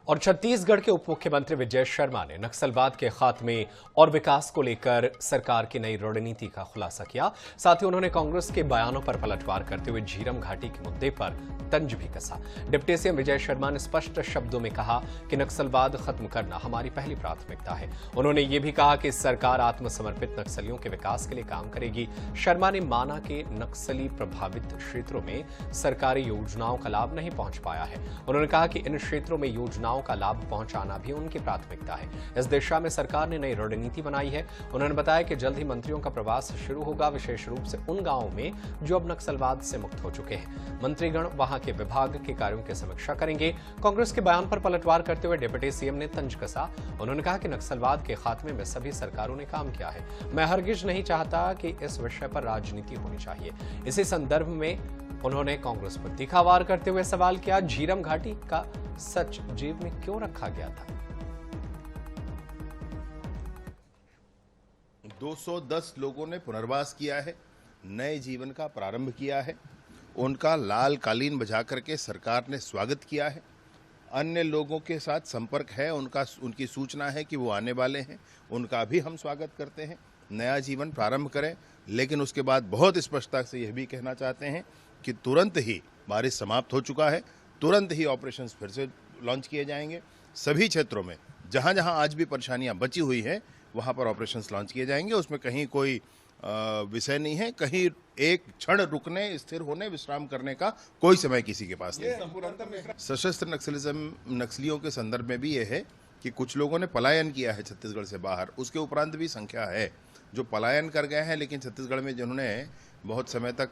और छत्तीसगढ़ के उप मुख्यमंत्री विजय शर्मा ने नक्सलवाद के खात्मे और विकास को लेकर सरकार की नई रणनीति का खुलासा किया। साथ ही उन्होंने कांग्रेस के बयानों पर पलटवार करते हुए झीरम घाटी के मुद्दे पर तंज भी कसा। डिप्टी सीएम विजय शर्मा ने स्पष्ट शब्दों में कहा कि नक्सलवाद खत्म करना हमारी पहली प्राथमिकता है। उन्होंने ये भी कहा कि सरकार आत्मसमर्पित नक्सलियों के विकास के लिए काम करेगी। शर्मा ने माना कि नक्सली प्रभावित क्षेत्रों में सरकारी योजनाओं का लाभ नहीं पहुंच पाया है। उन्होंने कहा कि इन क्षेत्रों में योजनाओं का लाभ पहुंचाना भी उनकी प्राथमिकता है। इस दिशा में सरकार ने नई रणनीति बनाई है। उन्होंने बताया कि जल्द ही मंत्रियों का प्रवास शुरू होगा, विशेष रूप से उन गांवों में जो अब नक्सलवाद से मुक्त हो चुके हैं। मंत्रीगण वहां के विभाग के कार्यों की समीक्षा करेंगे। कांग्रेस के बयान पर पलटवार करते हुए डिप्टी सीएम ने तंज कसा। उन्होंने कहा कि नक्सलवाद के खात्मे में सभी सरकारों ने काम किया है। मैं हरगिज नहीं चाहता कि इस विषय पर राजनीति होनी चाहिए। इसी संदर्भ में उन्होंने कांग्रेस पर तीखा वार करते हुए सवाल किया, झीरम घाटी का सच जेब में क्यों रखा गया था? 210 लोगों ने पुनर्वास किया है, नए जीवन का प्रारंभ किया है। उनका लाल कालीन बजा करके सरकार ने स्वागत किया है। अन्य लोगों के साथ संपर्क है, उनकी सूचना है कि वो आने वाले हैं, उनका भी हम स्वागत करते हैं। नया जीवन प्रारंभ करें, लेकिन उसके बाद बहुत स्पष्टता से यह भी कहना चाहते हैं कि तुरंत ही बारिश समाप्त हो चुका है, तुरंत ही ऑपरेशंस फिर से लॉन्च किए जाएंगे। सभी क्षेत्रों में जहां जहां आज भी परेशानियां बची हुई हैं वहां पर ऑपरेशंस लॉन्च किए जाएंगे। उसमें कहीं कोई विषय नहीं है, कहीं एक क्षण रुकने, स्थिर होने, विश्राम करने का कोई समय किसी के पास नहीं। सशस्त्र नक्सलियों के संदर्भ में भी यह है कि कुछ लोगों ने पलायन किया है छत्तीसगढ़ से बाहर। उसके उपरांत भी संख्या है जो पलायन कर गए हैं, लेकिन छत्तीसगढ़ में जिन्होंने बहुत समय तक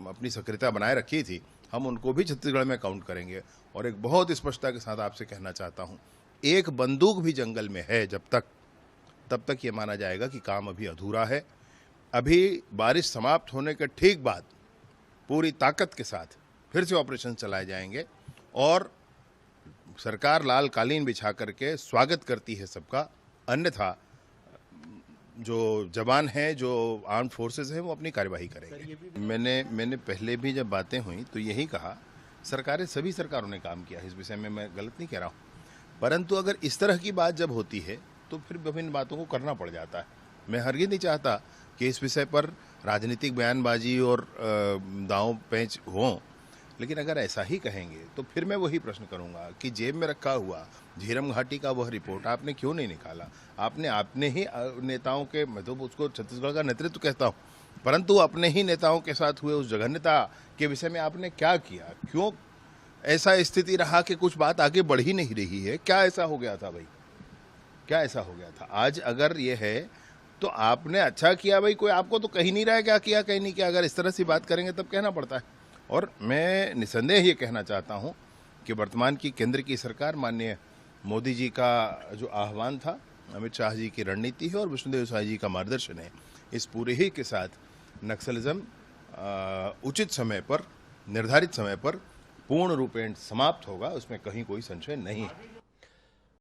अपनी सक्रियता बनाए रखी थी, हम उनको भी छत्तीसगढ़ में काउंट करेंगे। और एक बहुत स्पष्टता के साथ आपसे कहना चाहता हूं, एक बंदूक भी जंगल में है तब तक ये माना जाएगा कि काम अभी अधूरा है। अभी बारिश समाप्त होने के ठीक बाद पूरी ताकत के साथ फिर से ऑपरेशन चलाए जाएंगे और सरकार लाल कालीन बिछा करके स्वागत करती है सबका। अन्यथा जो जवान हैं, जो आर्म्ड फोर्सेस हैं, वो अपनी कार्यवाही करेंगे। मैंने पहले भी जब बातें हुई तो यही कहा, सभी सरकारों ने काम किया है, इस विषय में मैं गलत नहीं कह रहा हूँ। परंतु अगर इस तरह की बात जब होती है तो फिर विभिन्न बातों को करना पड़ जाता है। मैं हरगिज़ नहीं चाहता कि इस विषय पर राजनीतिक बयानबाजी और दांव पेंच हों, लेकिन अगर ऐसा ही कहेंगे तो फिर मैं वही प्रश्न करूंगा कि जेब में रखा हुआ झीरम घाटी का वह रिपोर्ट आपने क्यों नहीं निकाला? आपने ही नेताओं के, मैं तो उसको छत्तीसगढ़ का नेतृत्व कहता हूँ, परंतु अपने ही नेताओं के साथ हुए उस जघन्यता के विषय में आपने क्या किया? क्यों ऐसा स्थिति रहा कि कुछ बात आगे बढ़ ही नहीं रही है? क्या ऐसा हो गया था भाई? क्या ऐसा हो गया था? आज अगर ये है तो आपने अच्छा किया भाई, कोई आपको तो कही नहीं रहा है क्या किया कहीं नहीं किया। अगर इस तरह से बात करेंगे तब कहना पड़ता है। और मैं निसंदेह ये कहना चाहता हूँ कि वर्तमान की केंद्र की सरकार, माननीय मोदी जी का जो आह्वान था, अमित शाह जी की रणनीति है और विष्णुदेव साय जी का मार्गदर्शन है, इस पूरे ही के साथ नक्सलिज्म उचित समय पर, निर्धारित समय पर पूर्ण रूपेण समाप्त होगा, उसमें कहीं कोई संशय नहीं है।